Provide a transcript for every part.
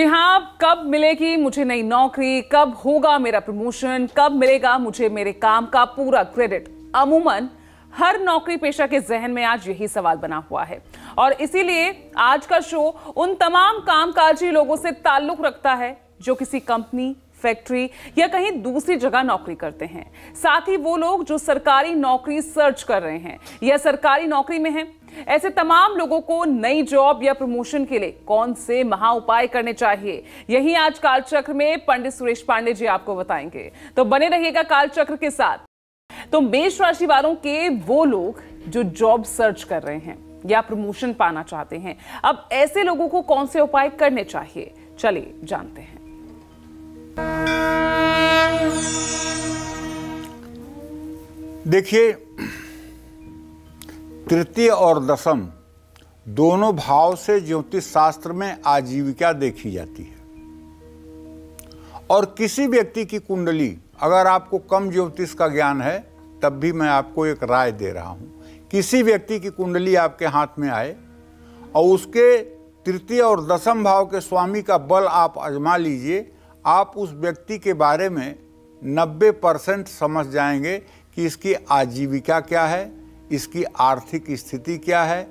हाँ, कब मिलेगी मुझे नई नौकरी, कब होगा मेरा प्रमोशन, कब मिलेगा मुझे मेरे काम का पूरा क्रेडिट। अमूमन हर नौकरी पेशा के जहन में आज यही सवाल बना हुआ है और इसीलिए आज का शो उन तमाम कामकाजी लोगों से ताल्लुक रखता है जो किसी कंपनी, फैक्ट्री या कहीं दूसरी जगह नौकरी करते हैं। साथ ही वो लोग जो सरकारी नौकरी सर्च कर रहे हैं या सरकारी नौकरी में हैं। ऐसे तमाम लोगों को नई जॉब या प्रमोशन के लिए कौन से महा उपाय करने चाहिए, यही आज कालचक्र में पंडित सुरेश पांडे जी आपको बताएंगे। तो बने रहिएगा कालचक्र के साथ। तो मेष राशि वालों के वो लोग जो जॉब सर्च कर रहे हैं या प्रमोशन पाना चाहते हैं, अब ऐसे लोगों को कौन से उपाय करने चाहिए, चलिए जानते हैं। देखिए, तृतीय और दशम दोनों भाव से ज्योतिष शास्त्र में आजीविका देखी जाती है और किसी व्यक्ति की कुंडली, अगर आपको कम ज्योतिष का ज्ञान है तब भी मैं आपको एक राय दे रहा हूं। किसी व्यक्ति की कुंडली आपके हाथ में आए और उसके तृतीय और दशम भाव के स्वामी का बल आप आजमा लीजिए, आप उस व्यक्ति के बारे में 90% समझ जाएंगे कि इसकी आजीविका क्या है, इसकी आर्थिक स्थिति क्या है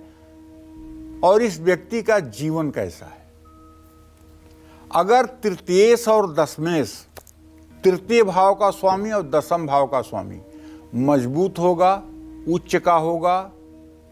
और इस व्यक्ति का जीवन कैसा है। अगर तृतीयेश और दशमेश, तृतीय भाव का स्वामी और दशम भाव का स्वामी मजबूत होगा, उच्च का होगा,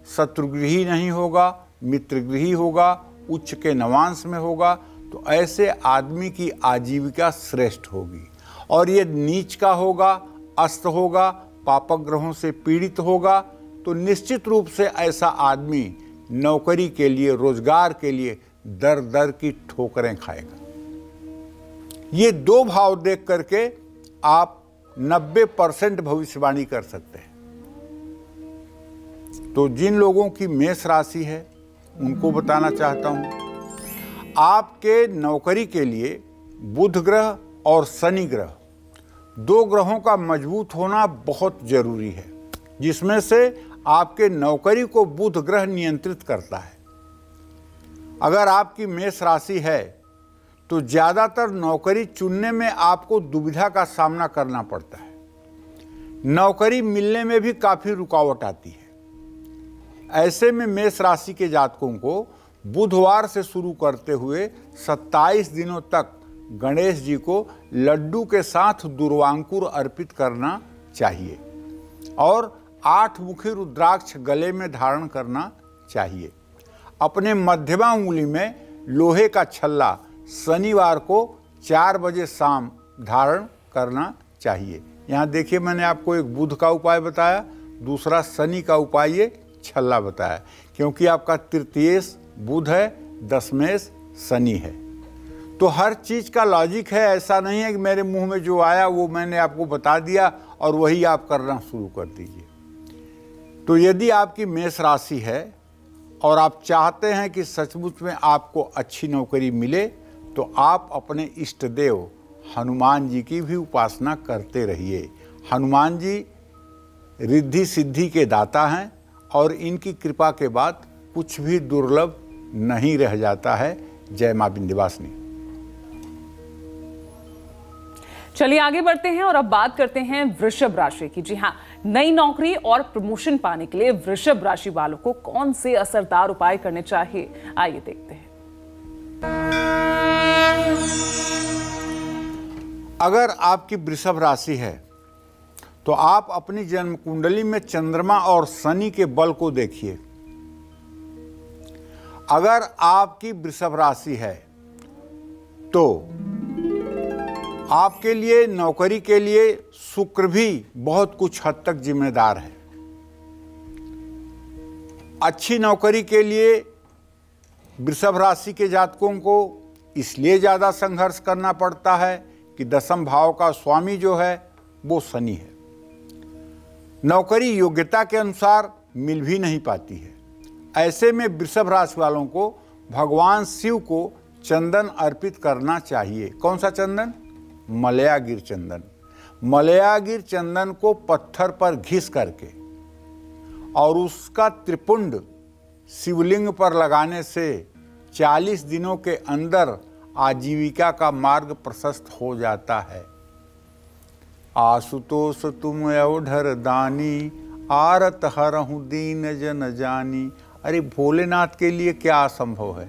शत्रुगृही नहीं होगा, मित्रगृही होगा, उच्च के नवांश में होगा, तो ऐसे आदमी की आजीविका श्रेष्ठ होगी। और ये नीच का होगा, अस्त होगा, पापक ग्रहों से पीड़ित होगा, तो निश्चित रूप से ऐसा आदमी नौकरी के लिए, रोजगार के लिए दर दर की ठोकरें खाएगा। ये दो भाव देख करके आप 90% भविष्यवाणी कर सकते हैं। तो जिन लोगों की मेष राशि है उनको बताना चाहता हूं, आपके नौकरी के लिए बुध ग्रह और शनि ग्रह, दो ग्रहों का मजबूत होना बहुत जरूरी है, जिसमें से आपके नौकरी को बुध ग्रह नियंत्रित करता है। अगर आपकी मेष राशि है तो ज़्यादातर नौकरी चुनने में आपको दुविधा का सामना करना पड़ता है। नौकरी मिलने में भी काफ़ी रुकावट आती है। ऐसे में मेष राशि के जातकों को बुधवार से शुरू करते हुए 27 दिनों तक गणेश जी को लड्डू के साथ दुर्वांकुर अर्पित करना चाहिए और 8 मुखी रुद्राक्ष गले में धारण करना चाहिए। अपने मध्यमा उंगली में लोहे का छल्ला शनिवार को 4 बजे शाम धारण करना चाहिए। यहाँ देखिए, मैंने आपको एक बुध का उपाय बताया, दूसरा शनि का उपाय ये छल्ला बताया, क्योंकि आपका तृतीयेश बुध है, दशमेश शनि है। तो हर चीज़ का लॉजिक है, ऐसा नहीं है कि मेरे मुंह में जो आया वो मैंने आपको बता दिया और वही आप करना शुरू कर दीजिए। तो यदि आपकी मेष राशि है और आप चाहते हैं कि सचमुच में आपको अच्छी नौकरी मिले, तो आप अपने इष्ट देव हनुमान जी की भी उपासना करते रहिए। हनुमान जी रिद्धि सिद्धि के दाता हैं और इनकी कृपा के बाद कुछ भी दुर्लभ नहीं रह जाता है। जय मां विंध्यवासिनी। चलिए आगे बढ़ते हैं और अब बात करते हैं वृषभ राशि की। जी हाँ, नई नौकरी और प्रमोशन पाने के लिए वृषभ राशि वालों को कौन से असरदार उपाय करने चाहिए, आइए देखते हैं। अगर आपकी वृषभ राशि है तो आप अपनी जन्म कुंडली में चंद्रमा और शनि के बल को देखिए। अगर आपकी वृषभ राशि है तो आपके लिए नौकरी के लिए शुक्र भी बहुत कुछ हद तक जिम्मेदार है। अच्छी नौकरी के लिए वृषभ राशि के जातकों को इसलिए ज़्यादा संघर्ष करना पड़ता है कि दशम भाव का स्वामी जो है वो शनि है। नौकरी योग्यता के अनुसार मिल भी नहीं पाती है। ऐसे में वृषभ राशि वालों को भगवान शिव को चंदन अर्पित करना चाहिए। कौन सा चंदन? मलयागिर चंदन। मलयागिर चंदन को पत्थर पर घिस करके और उसका त्रिपुंड शिवलिंग पर लगाने से 40 दिनों के अंदर आजीविका का मार्ग प्रशस्त हो जाता है। आशुतोष तुम अवधर दानी, आरत हरहु दीन जन जानी। अरे भोलेनाथ के लिए क्या असंभव है?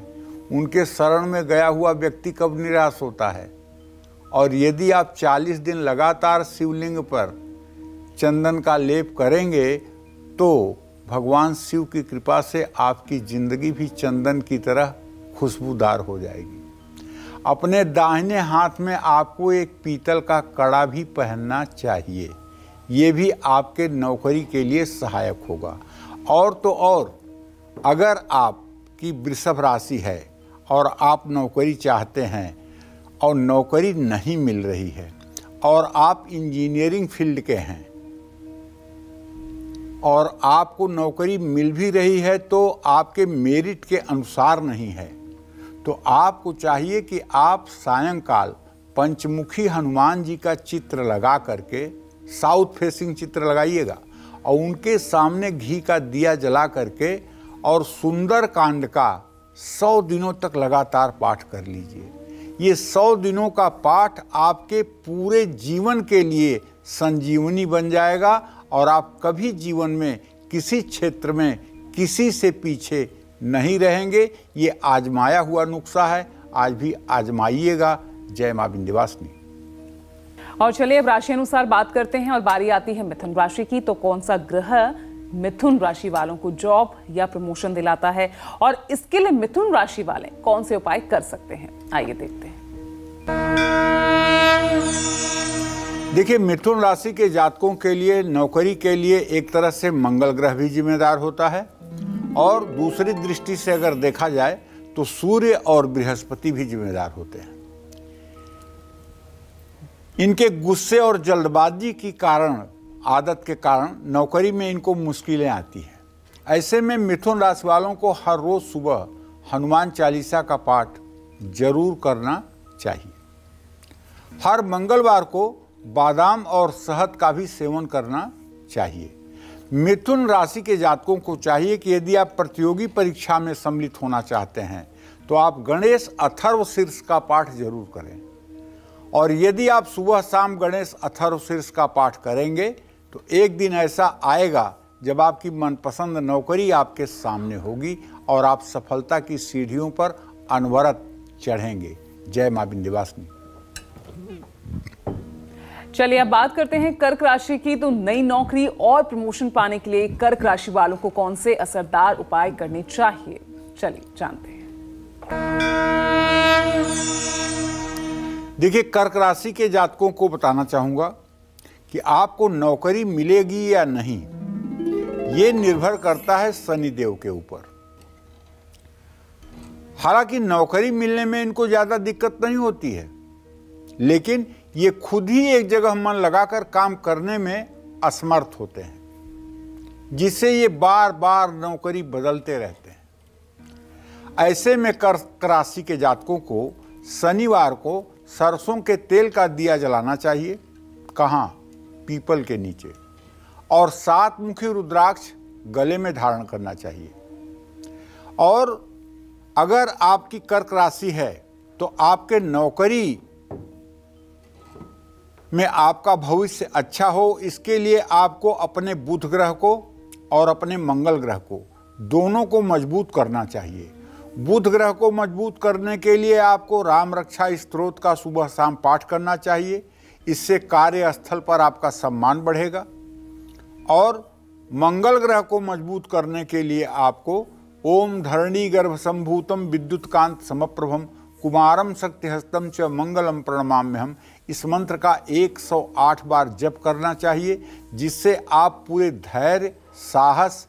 उनके शरण में गया हुआ व्यक्ति कब निराश होता है? और यदि आप 40 दिन लगातार शिवलिंग पर चंदन का लेप करेंगे तो भगवान शिव की कृपा से आपकी जिंदगी भी चंदन की तरह खुशबूदार हो जाएगी। अपने दाहिने हाथ में आपको एक पीतल का कड़ा भी पहनना चाहिए। ये भी आपके नौकरी के लिए सहायक होगा। और तो और, अगर आपकी वृषभ राशि है और आप नौकरी चाहते हैं और नौकरी नहीं मिल रही है और आप इंजीनियरिंग फील्ड के हैं और आपको नौकरी मिल भी रही है तो आपके मेरिट के अनुसार नहीं है, तो आपको चाहिए कि आप सायंकाल पंचमुखी हनुमान जी का चित्र लगा करके, साउथ फेसिंग चित्र लगाइएगा और उनके सामने घी का दिया जला करके और सुंदर कांड का 100 दिनों तक लगातार पाठ कर लीजिए। ये 100 दिनों का पाठ आपके पूरे जीवन के लिए संजीवनी बन जाएगा और आप कभी जीवन में किसी क्षेत्र में किसी से पीछे नहीं रहेंगे। ये आजमाया हुआ नुस्खा है, आज भी आजमाइएगा। जय मां विंध्यवासिनी। और चलिए अब राशि अनुसार बात करते हैं और बारी आती है मिथुन राशि की। तो कौन सा ग्रह मिथुन राशि वालों को जॉब या प्रमोशन दिलाता है और इसके लिए मिथुन राशि वाले कौन से उपाय कर सकते हैं, आइए देखते हैं। देखिए, मिथुन राशि के जातकों के लिए नौकरी के लिए एक तरह से मंगल ग्रह भी जिम्मेदार होता है और दूसरी दृष्टि से अगर देखा जाए तो सूर्य और बृहस्पति भी जिम्मेदार होते हैं। इनके गुस्से और जल्दबाजी की कारण, आदत के कारण नौकरी में इनको मुश्किलें आती हैं। ऐसे में मिथुन राशि वालों को हर रोज सुबह हनुमान चालीसा का पाठ जरूर करना चाहिए। हर मंगलवार को बादाम और शहद का भी सेवन करना चाहिए। मिथुन राशि के जातकों को चाहिए कि यदि आप प्रतियोगी परीक्षा में सम्मिलित होना चाहते हैं तो आप गणेश अथर्व शीर्ष का पाठ जरूर करें। और यदि आप सुबह शाम गणेश अथर्व शीर्ष का पाठ करेंगे तो एक दिन ऐसा आएगा जब आपकी मनपसंद नौकरी आपके सामने होगी और आप सफलता की सीढ़ियों पर अनवरत चढ़ेंगे। जय मां विंध्यवासिनी। चलिए अब बात करते हैं कर्क राशि की। तो नई नौकरी और प्रमोशन पाने के लिए कर्क राशि वालों को कौन से असरदार उपाय करने चाहिए, चलिए जानते हैं। देखिए, कर्क राशि के जातकों को बताना चाहूंगा कि आपको नौकरी मिलेगी या नहीं, ये निर्भर करता है शनिदेव के ऊपर। हालांकि नौकरी मिलने में इनको ज्यादा दिक्कत नहीं होती है, लेकिन ये खुद ही एक जगह मन लगाकर काम करने में असमर्थ होते हैं, जिससे ये बार बार नौकरी बदलते रहते हैं। ऐसे में कर्क राशि के जातकों को शनिवार को सरसों के तेल का दिया जलाना चाहिए। कहाँ? पीपल के नीचे। और 7 मुखी रुद्राक्ष गले में धारण करना चाहिए। और अगर आपकी कर्क राशि है तो आपके नौकरी में आपका भविष्य अच्छा हो, इसके लिए आपको अपने बुध ग्रह को और अपने मंगल ग्रह को दोनों को मजबूत करना चाहिए। बुध ग्रह को मजबूत करने के लिए आपको राम रक्षा स्तोत्र का सुबह शाम पाठ करना चाहिए। इससे कार्यस्थल पर आपका सम्मान बढ़ेगा। और मंगल ग्रह को मजबूत करने के लिए आपको ओम धरणी गर्भ संभूतम विद्युत कांत समप्रभम कुमारम शक्तिहस्तम च मंगलम प्रणमाम्यहम, इस मंत्र का 108 बार जप करना चाहिए, जिससे आप पूरे धैर्य, साहस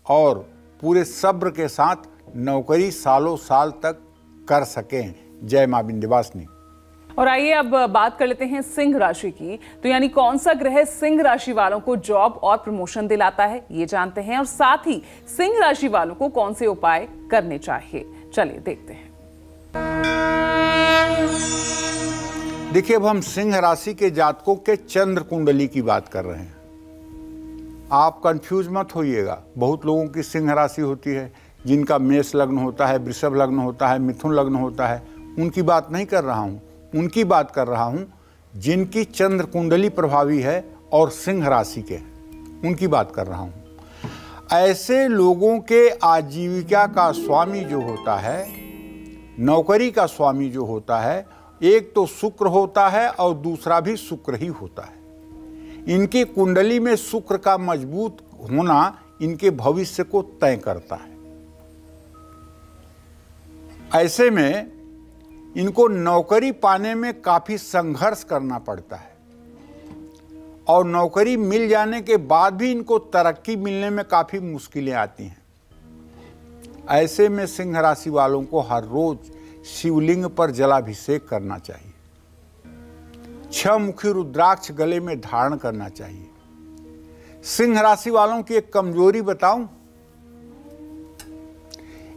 और पूरे सब्र के साथ नौकरी सालों साल तक कर सकें। जय मां विंध्यवासिनी। और आइए अब बात कर लेते हैं सिंह राशि की। तो यानी कौन सा ग्रह सिंह राशि वालों को जॉब और प्रमोशन दिलाता है, ये जानते हैं। और साथ ही सिंह राशि वालों को कौन से उपाय करने चाहिए, चलिए देखते हैं। देखिए, अब हम सिंह राशि के जातकों के चंद्र कुंडली की बात कर रहे हैं। आप कंफ्यूज मत होइएगा। बहुत लोगों की सिंह राशि होती है, जिनका मेष लग्न होता है, वृषभ लग्न होता है, मिथुन लग्न होता है, उनकी बात नहीं कर रहा हूँ, उनकी बात कर रहा हूँ जिनकी चंद्र कुंडली प्रभावी है और सिंह राशि के हैं, उनकी बात कर रहा हूँ। ऐसे लोगों के आजीविका का स्वामी जो होता है, नौकरी का स्वामी जो होता है, एक तो शुक्र होता है और दूसरा भी शुक्र ही होता है। इनकी कुंडली में शुक्र का मजबूत होना इनके भविष्य को तय करता है। ऐसे में इनको नौकरी पाने में काफी संघर्ष करना पड़ता है और नौकरी मिल जाने के बाद भी इनको तरक्की मिलने में काफी मुश्किलें आती हैं। ऐसे में सिंह राशि वालों को हर रोज शिवलिंग पर जलाभिषेक करना चाहिए। 6 मुखी रुद्राक्ष गले में धारण करना चाहिए। सिंह राशि वालों की एक कमजोरी बताऊं,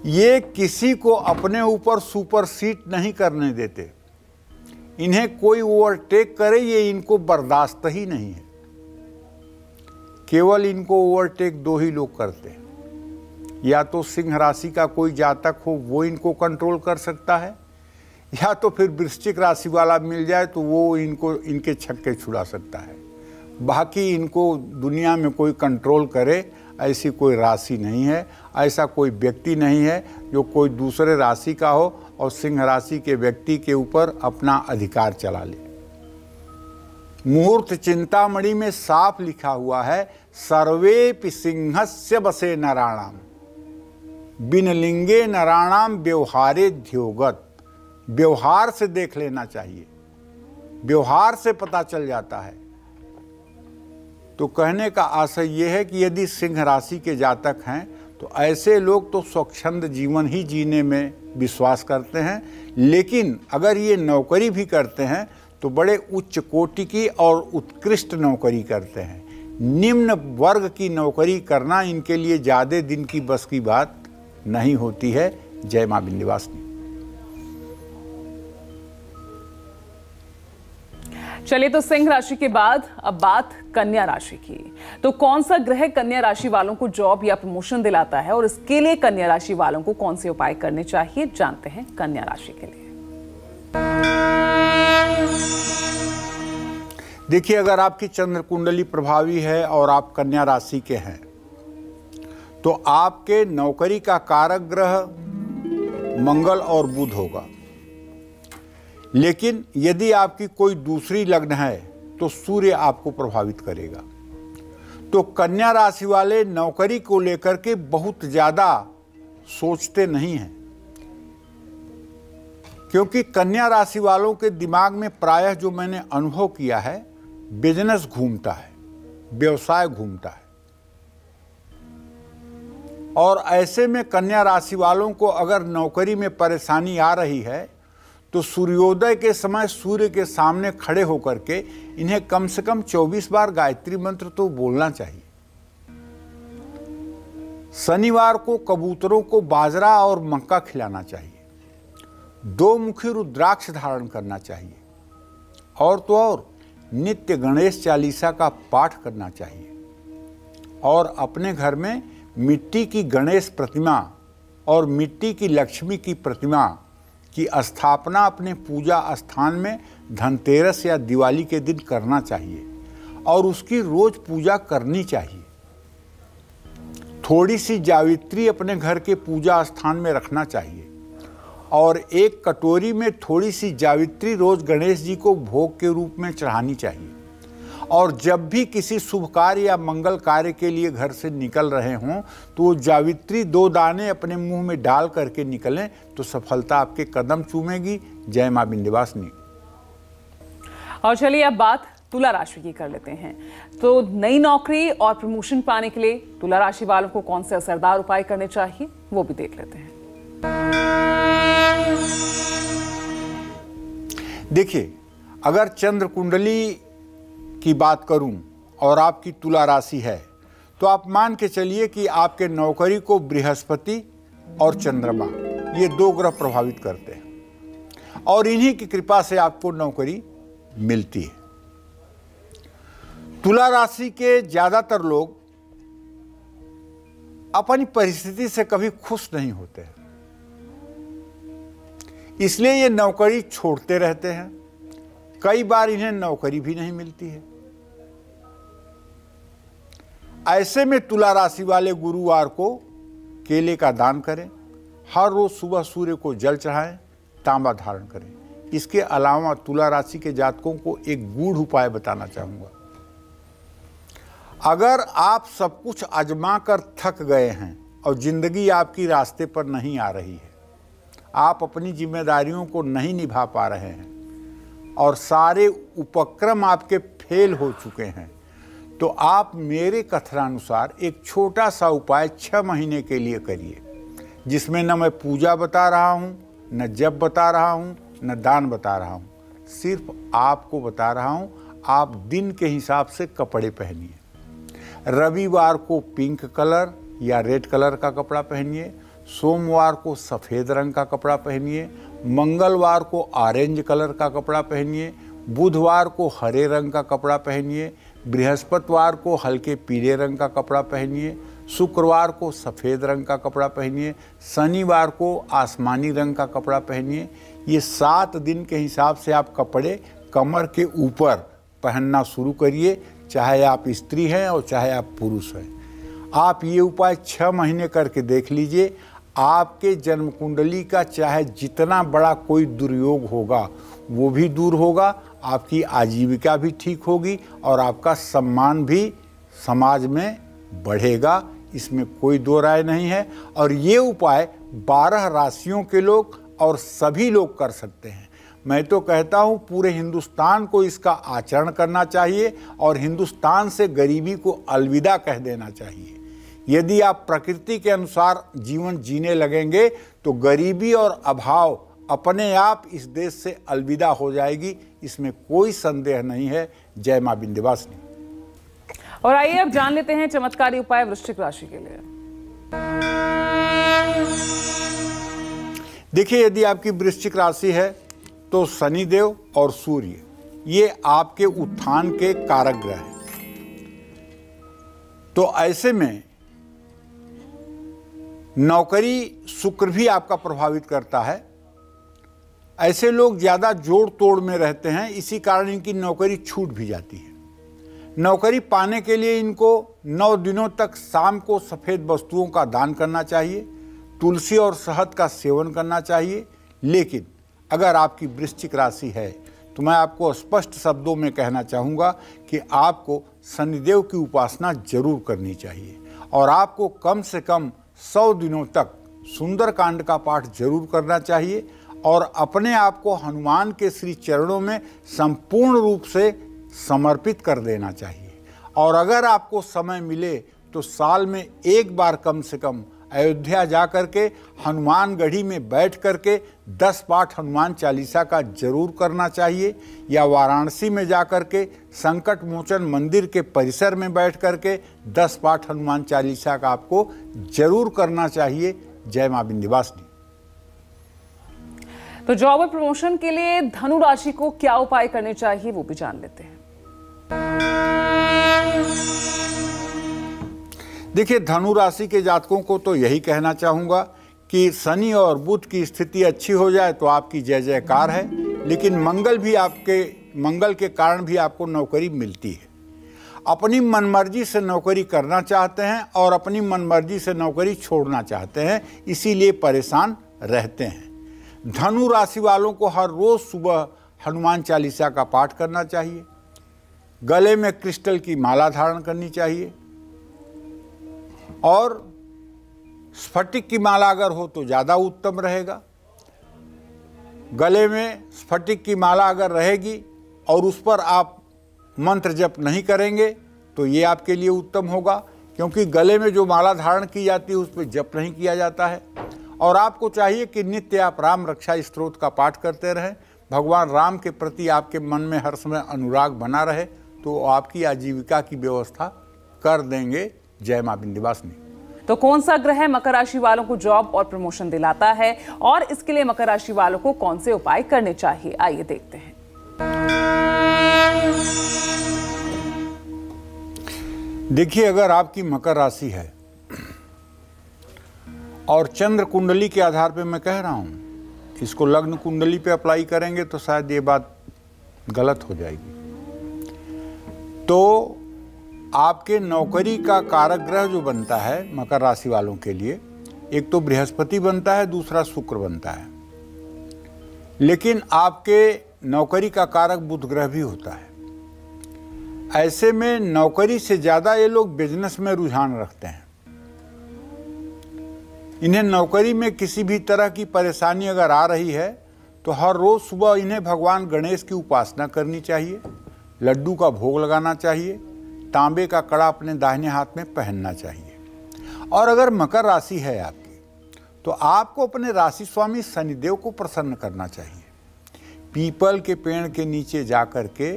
ये किसी को अपने ऊपर सुपरसीट नहीं करने देते। इन्हें कोई ओवरटेक करे ये इनको बर्दाश्त ही नहीं है। केवल इनको ओवरटेक 2 ही लोग करते हैं, या तो सिंह राशि का कोई जातक हो वो इनको कंट्रोल कर सकता है, या तो फिर वृश्चिक राशि वाला मिल जाए तो वो इनके छक्के छुड़ा सकता है। बाकी इनको दुनिया में कोई कंट्रोल करे ऐसी कोई राशि नहीं है, ऐसा कोई व्यक्ति नहीं है जो कोई दूसरे राशि का हो और सिंह राशि के व्यक्ति के ऊपर अपना अधिकार चला ले। मुहूर्त चिंतामणि में साफ लिखा हुआ है, सर्वेपि सिंहस्य बसे नराणाम बिन लिंगे नराणाम व्यवहारे ध्योगत। व्यवहार से देख लेना चाहिए, व्यवहार से पता चल जाता है। तो कहने का आशय यह है कि यदि सिंह राशि के जातक हैं तो ऐसे लोग तो स्वच्छंद जीवन ही जीने में विश्वास करते हैं, लेकिन अगर ये नौकरी भी करते हैं तो बड़े उच्च कोटि की और उत्कृष्ट नौकरी करते हैं। निम्न वर्ग की नौकरी करना इनके लिए ज़्यादा दिन की बस की बात नहीं होती है। जय मां विंध्यवासिनी। चलिए, तो सिंह राशि के बाद अब बात कन्या राशि की। तो कौन सा ग्रह कन्या राशि वालों को जॉब या प्रमोशन दिलाता है और इसके लिए कन्या राशि वालों को कौन से उपाय करने चाहिए, जानते हैं कन्या राशि के लिए। देखिए, अगर आपकी चंद्र कुंडली प्रभावी है और आप कन्या राशि के हैं तो आपके नौकरी का कारक ग्रह मंगल और बुध होगा। लेकिन यदि आपकी कोई दूसरी लग्न है तो सूर्य आपको प्रभावित करेगा। तो कन्या राशि वाले नौकरी को लेकर के बहुत ज्यादा सोचते नहीं हैं, क्योंकि कन्या राशि वालों के दिमाग में प्रायः जो मैंने अनुभव किया है, बिजनेस घूमता है, व्यवसाय घूमता है। और ऐसे में कन्या राशि वालों को अगर नौकरी में परेशानी आ रही है तो सूर्योदय के समय सूर्य के सामने खड़े होकर के इन्हें कम से कम 24 बार गायत्री मंत्र तो बोलना चाहिए। शनिवार को कबूतरों को बाजरा और मक्का खिलाना चाहिए। 2 मुखी रुद्राक्ष धारण करना चाहिए। और तो और नित्य गणेश चालीसा का पाठ करना चाहिए। और अपने घर में मिट्टी की गणेश प्रतिमा और मिट्टी की लक्ष्मी की प्रतिमा की स्थापना अपने पूजा स्थान में धनतेरस या दिवाली के दिन करना चाहिए और उसकी रोज पूजा करनी चाहिए। थोड़ी सी जावित्री अपने घर के पूजा स्थान में रखना चाहिए और एक कटोरी में थोड़ी सी जावित्री रोज गणेश जी को भोग के रूप में चढ़ानी चाहिए। और जब भी किसी शुभ कार्य या मंगल कार्य के लिए घर से निकल रहे हों तो वो जावित्री 2 दाने अपने मुंह में डाल करके निकलें तो सफलता आपके कदम चूमेगी। जय मां विंध्यवासिनी। और चलिए, अब बात तुला राशि की कर लेते हैं। तो नई नौकरी और प्रमोशन पाने के लिए तुला राशि वालों को कौन से असरदार उपाय करने चाहिए, वो भी देख लेते हैं। देखिए, अगर चंद्र कुंडली की बात करूं और आपकी तुला राशि है तो आप मान के चलिए कि आपके नौकरी को बृहस्पति और चंद्रमा, ये 2 ग्रह प्रभावित करते हैं और इन्हीं की कृपा से आपको नौकरी मिलती है। तुला राशि के ज्यादातर लोग अपनी परिस्थिति से कभी खुश नहीं होते हैं। इसलिए ये नौकरी छोड़ते रहते हैं। कई बार इन्हें नौकरी भी नहीं मिलती है। ऐसे में तुला राशि वाले गुरुवार को केले का दान करें। हर रोज सुबह सूर्य को जल चढ़ाएं, तांबा धारण करें। इसके अलावा तुला राशि के जातकों को एक गूढ़ उपाय बताना चाहूंगा। अगर आप सब कुछ आजमा कर थक गए हैं और जिंदगी आपकी रास्ते पर नहीं आ रही है, आप अपनी जिम्मेदारियों को नहीं निभा पा रहे हैं और सारे उपक्रम आपके फेल हो चुके हैं, तो आप मेरे कथनानुसार एक छोटा सा उपाय 6 महीने के लिए करिए, जिसमें न मैं पूजा बता रहा हूँ, न जप बता रहा हूँ, न दान बता रहा हूँ। सिर्फ आपको बता रहा हूँ, आप दिन के हिसाब से कपड़े पहनिए। रविवार को पिंक कलर या रेड कलर का कपड़ा पहनिए, सोमवार को सफ़ेद रंग का कपड़ा पहनिए, मंगलवार को ऑरेंज कलर का कपड़ा पहनिए, बुधवार को हरे रंग का कपड़ा पहनिए, बृहस्पतिवार को हल्के पीले रंग का कपड़ा पहनिए, शुक्रवार को सफ़ेद रंग का कपड़ा पहनिए, शनिवार को आसमानी रंग का कपड़ा पहनिए। ये 7 दिन के हिसाब से आप कपड़े कमर के ऊपर पहनना शुरू करिए, चाहे आप स्त्री हैं और चाहे आप पुरुष हैं। आप ये उपाय 6 महीने करके देख लीजिए। आपके जन्म कुंडली का चाहे जितना बड़ा कोई दुर्योग होगा वो भी दूर होगा, आपकी आजीविका भी ठीक होगी और आपका सम्मान भी समाज में बढ़ेगा। इसमें कोई दो राय नहीं है। और ये उपाय 12 राशियों के लोग और सभी लोग कर सकते हैं। मैं तो कहता हूँ पूरे हिंदुस्तान को इसका आचरण करना चाहिए और हिंदुस्तान से गरीबी को अलविदा कह देना चाहिए। यदि आप प्रकृति के अनुसार जीवन जीने लगेंगे तो गरीबी और अभाव अपने आप इस देश से अलविदा हो जाएगी, इसमें कोई संदेह नहीं है। जय मां विंध्यवासिनी। और आइए अब जान लेते हैं चमत्कारी उपाय वृश्चिक राशि के लिए। देखिए, यदि आपकी वृश्चिक राशि है तो शनिदेव और सूर्य ये आपके उत्थान के कारक ग्रह हैं। तो ऐसे में नौकरी शुक्र भी आपका प्रभावित करता है। ऐसे लोग ज़्यादा जोड़ तोड़ में रहते हैं, इसी कारण इनकी नौकरी छूट भी जाती है। नौकरी पाने के लिए इनको 9 दिनों तक शाम को सफ़ेद वस्तुओं का दान करना चाहिए, तुलसी और शहद का सेवन करना चाहिए। लेकिन अगर आपकी वृश्चिक राशि है तो मैं आपको स्पष्ट शब्दों में कहना चाहूँगा कि आपको शनिदेव की उपासना जरूर करनी चाहिए और आपको कम से कम 100 दिनों तक सुंदरकांड का पाठ जरूर करना चाहिए और अपने आप को हनुमान के श्री चरणों में संपूर्ण रूप से समर्पित कर देना चाहिए। और अगर आपको समय मिले तो साल में एक बार कम से कम अयोध्या जा करके हनुमानगढ़ी में बैठ करके 10 पाठ हनुमान चालीसा का जरूर करना चाहिए, या वाराणसी में जा करके संकट मोचन मंदिर के परिसर में बैठ करके 10 पाठ हनुमान चालीसा का आपको जरूर करना चाहिए। जय मां विंध्यवासिनी। तो जॉब और प्रमोशन के लिए धनु राशि को क्या उपाय करने चाहिए वो भी जान लेते हैं। देखिए, धनु राशि के जातकों को तो यही कहना चाहूँगा कि शनि और बुध की स्थिति अच्छी हो जाए तो आपकी जय जयकार है। लेकिन मंगल के कारण भी आपको नौकरी मिलती है। अपनी मनमर्जी से नौकरी करना चाहते हैं और अपनी मनमर्जी से नौकरी छोड़ना चाहते हैं, इसीलिए परेशान रहते हैं। धनु राशि वालों को हर रोज सुबह हनुमान चालीसा का पाठ करना चाहिए, गले में क्रिस्टल की माला धारण करनी चाहिए और स्फटिक की माला अगर हो तो ज़्यादा उत्तम रहेगा। गले में स्फटिक की माला अगर रहेगी और उस पर आप मंत्र जप नहीं करेंगे तो ये आपके लिए उत्तम होगा, क्योंकि गले में जो माला धारण की जाती है उस पर जप नहीं किया जाता है। और आपको चाहिए कि नित्य आप राम रक्षा स्तोत्र का पाठ करते रहें। भगवान राम के प्रति आपके मन में हर समय अनुराग बना रहे तो आपकी आजीविका की व्यवस्था कर देंगे। जय मां विंध्यवासिनी। तो कौन सा ग्रह मकर राशि वालों को जॉब और प्रमोशन दिलाता है और इसके लिए मकर राशि वालों को कौन से उपाय करने चाहिए, आइए देखते हैं। देखिए, अगर आपकी मकर राशि है और चंद्र कुंडली के आधार पर मैं कह रहा हूं, इसको लग्न कुंडली पे अप्लाई करेंगे तो शायद ये बात गलत हो जाएगी। तो आपके नौकरी का कारक ग्रह जो बनता है मकर राशि वालों के लिए, एक तो बृहस्पति बनता है, दूसरा शुक्र बनता है, लेकिन आपके नौकरी का कारक बुध ग्रह भी होता है। ऐसे में नौकरी से ज़्यादा ये लोग बिजनेस में रुझान रखते हैं। इन्हें नौकरी में किसी भी तरह की परेशानी अगर आ रही है तो हर रोज़ सुबह इन्हें भगवान गणेश की उपासना करनी चाहिए, लड्डू का भोग लगाना चाहिए, तांबे का कड़ा अपने दाहिने हाथ में पहनना चाहिए। और अगर मकर राशि है आपकी तो आपको अपने राशि स्वामी शनिदेव को प्रसन्न करना चाहिए। पीपल के पेड़ के नीचे जाकर के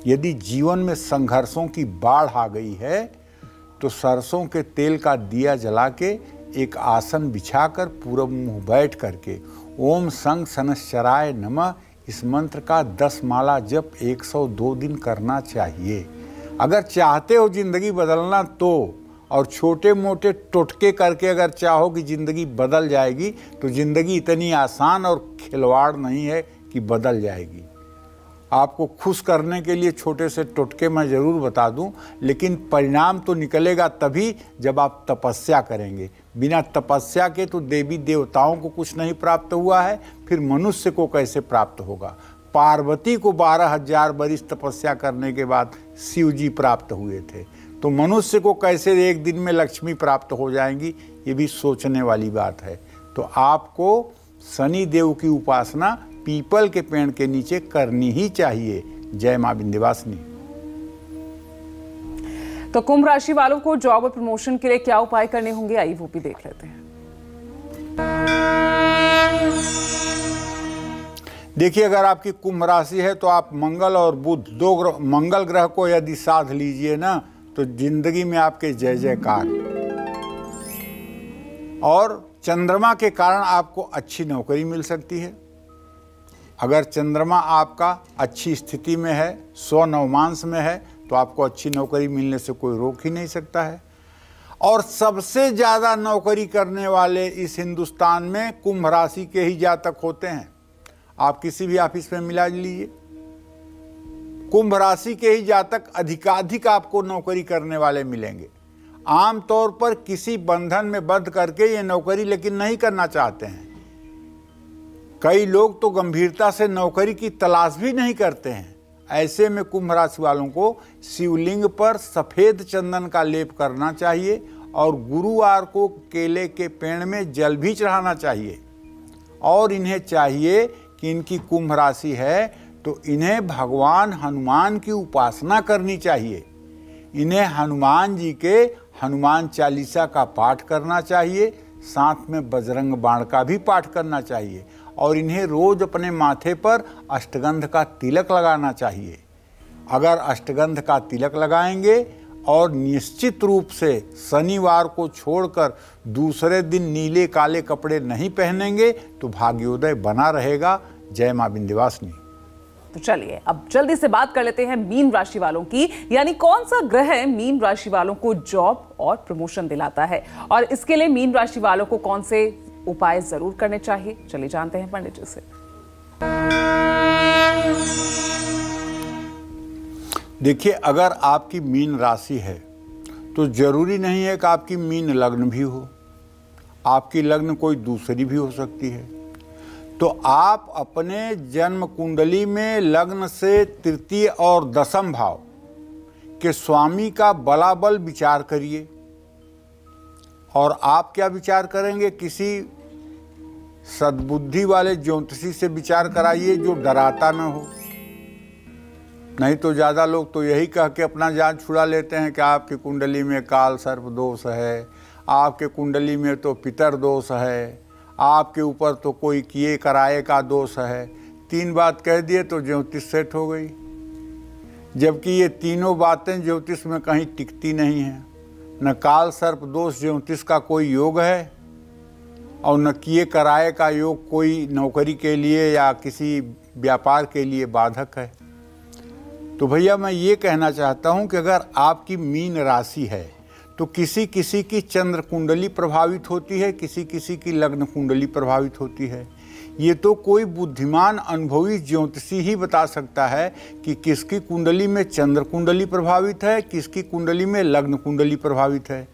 यदि जीवन में संघर्षों की बाढ़ आ गई है तो सरसों के तेल का दिया जला के एक आसन बिछाकर पूरब मुंह बैठ करके ओम संग शनश्चराय नमः इस मंत्र का 10 माला जप 102 दिन करना चाहिए। अगर चाहते हो जिंदगी बदलना तो, और छोटे मोटे टोटके करके अगर चाहो कि ज़िंदगी बदल जाएगी तो ज़िंदगी इतनी आसान और खिलवाड़ नहीं है कि बदल जाएगी। आपको खुश करने के लिए छोटे से टोटके मैं ज़रूर बता दूं, लेकिन परिणाम तो निकलेगा तभी जब आप तपस्या करेंगे। बिना तपस्या के तो देवी देवताओं को कुछ नहीं प्राप्त हुआ है, फिर मनुष्य को कैसे प्राप्त होगा। पार्वती को 12,000 बरिस तपस्या करने के बाद शिव जी प्राप्त हुए थे, तो मनुष्य को कैसे एक दिन में लक्ष्मी प्राप्त हो जाएंगी, ये भी सोचने वाली बात है। तो आपको शनि देव की उपासना पीपल के पेड़ के नीचे करनी ही चाहिए। जय मां विंध्यवासिनी। तो कुंभ राशि वालों को जॉब और प्रमोशन के लिए क्या उपाय करने होंगे, आइए वो भी देख लेते हैं। देखिए, अगर आपकी कुंभ राशि है तो आप मंगल और बुध दो ग्रह, मंगल ग्रह को यदि साध लीजिए ना तो जिंदगी में आपके जय जयकार। और चंद्रमा के कारण आपको अच्छी नौकरी मिल सकती है। अगर चंद्रमा आपका अच्छी स्थिति में है, स्वनवमांश में है, तो आपको अच्छी नौकरी मिलने से कोई रोक ही नहीं सकता है। और सबसे ज़्यादा नौकरी करने वाले इस हिंदुस्तान में कुंभ राशि के ही जातक होते हैं। आप किसी भी ऑफिस में मिला लीजिए, कुंभ राशि के ही जातक अधिकाधिक आपको नौकरी करने वाले मिलेंगे। आमतौर पर किसी बंधन में बंध करके ये नौकरी लेकिन नहीं करना चाहते हैं। कई लोग तो गंभीरता से नौकरी की तलाश भी नहीं करते हैं। ऐसे में कुंभ राशि वालों को शिवलिंग पर सफ़ेद चंदन का लेप करना चाहिए और गुरुवार को केले के पेड़ में जल भी चढ़ाना चाहिए। और इन्हें चाहिए कि इनकी कुंभ राशि है तो इन्हें भगवान हनुमान की उपासना करनी चाहिए। इन्हें हनुमान जी के हनुमान चालीसा का पाठ करना चाहिए, साथ में बजरंग बाण का भी पाठ करना चाहिए। और इन्हें रोज अपने माथे पर अष्टगंध का तिलक लगाना चाहिए। अगर अष्टगंध का तिलक लगाएंगे और निश्चित रूप से शनिवार को छोड़कर दूसरे दिन नीले काले कपड़े नहीं पहनेंगे तो भाग्योदय बना रहेगा। जय मां विंध्यवासिनी। तो चलिए अब जल्दी से बात कर लेते हैं मीन राशि वालों की, यानी कौन सा ग्रह मीन राशि वालों को जॉब और प्रमोशन दिलाता है और इसके लिए मीन राशि वालों को कौन से उपाय जरूर करने चाहिए। चलिए जानते हैं पंडित जी से। देखिए, अगर आपकी मीन राशि है तो जरूरी नहीं है कि आपकी मीन लग्न भी हो, आपकी लग्न कोई दूसरी भी हो सकती है। तो आप अपने जन्म कुंडली में लग्न से तृतीय और दशम भाव के स्वामी का बलाबल विचार करिए। और आप क्या विचार करेंगे, किसी सद्बुद्धि वाले ज्योतिषी से विचार कराइए जो डराता न हो। नहीं तो ज़्यादा लोग तो यही कह के अपना जान छुड़ा लेते हैं कि आपकी कुंडली में काल सर्प दोष है, आपके कुंडली में तो पितर दोष है, आपके ऊपर तो कोई किए कराए का दोष है। 3 बात कह दिए तो ज्योतिष सेट हो गई, जबकि ये तीनों बातें ज्योतिष में कहीं टिकती नहीं हैं। न काल सर्प दोष ज्योतिष का कोई योग है और न किए कराए का योग कोई नौकरी के लिए या किसी व्यापार के लिए बाधक है। तो भैया मैं ये कहना चाहता हूँ कि अगर आपकी मीन राशि है तो किसी किसी की चंद्र कुंडली प्रभावित होती है, किसी किसी की लग्न कुंडली प्रभावित होती है। ये तो कोई बुद्धिमान अनुभवी ज्योतिषी ही बता सकता है कि किसकी कुंडली में चंद्र कुंडली प्रभावित है, किसकी कुंडली में लग्न कुंडली प्रभावित है,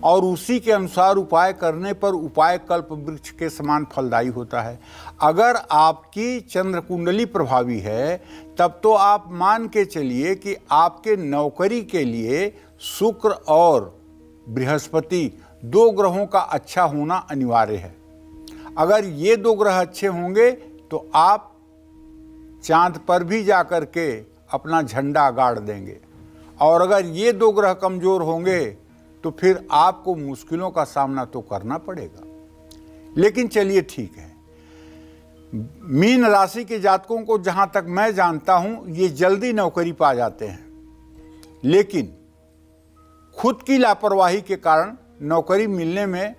और उसी के अनुसार उपाय करने पर उपाय कल्प वृक्ष के समान फलदायी होता है। अगर आपकी चंद्र कुंडली प्रभावी है तब तो आप मान के चलिए कि आपके नौकरी के लिए शुक्र और बृहस्पति 2 ग्रहों का अच्छा होना अनिवार्य है। अगर ये 2 ग्रह अच्छे होंगे तो आप चांद पर भी जाकर के अपना झंडा गाड़ देंगे, और अगर ये 2 ग्रह कमजोर होंगे तो फिर आपको मुश्किलों का सामना तो करना पड़ेगा। लेकिन चलिए ठीक है, मीन राशि के जातकों को जहां तक मैं जानता हूं ये जल्दी नौकरी पा जाते हैं, लेकिन खुद की लापरवाही के कारण नौकरी मिलने में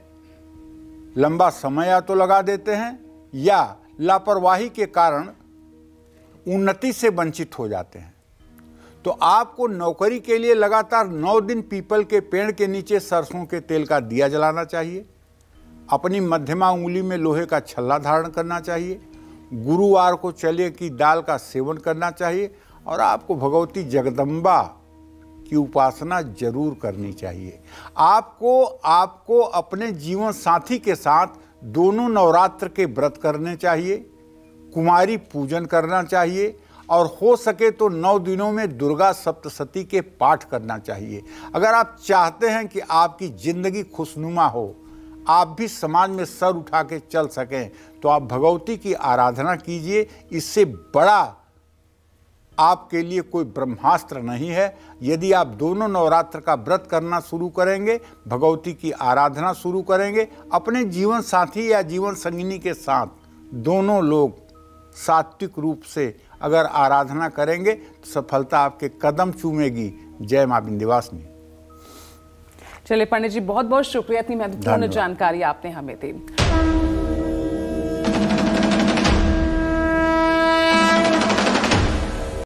लंबा समय या तो लगा देते हैं या लापरवाही के कारण उन्नति से वंचित हो जाते हैं। तो आपको नौकरी के लिए लगातार 9 दिन पीपल के पेड़ के नीचे सरसों के तेल का दिया जलाना चाहिए, अपनी मध्यमा उंगली में लोहे का छल्ला धारण करना चाहिए, गुरुवार को चने की दाल का सेवन करना चाहिए, और आपको भगवती जगदम्बा की उपासना जरूर करनी चाहिए। आपको अपने जीवन साथी के साथ दोनों नवरात्र के व्रत करने चाहिए, कुमारी पूजन करना चाहिए, और हो सके तो 9 दिनों में दुर्गा सप्तशती के पाठ करना चाहिए। अगर आप चाहते हैं कि आपकी जिंदगी खुशनुमा हो, आप भी समाज में सर उठा के चल सकें, तो आप भगवती की आराधना कीजिए। इससे बड़ा आपके लिए कोई ब्रह्मास्त्र नहीं है। यदि आप दोनों नवरात्र का व्रत करना शुरू करेंगे, भगवती की आराधना शुरू करेंगे, अपने जीवन साथी या जीवन संगिनी के साथ दोनों लोग सात्विक रूप से अगर आराधना करेंगे तो सफलता आपके कदम चूमेगी। जय मां विंध्यवासिनी। चलिए पंडित जी, बहुत बहुत शुक्रिया, इतनी महत्वपूर्ण जानकारी आपने हमें दी।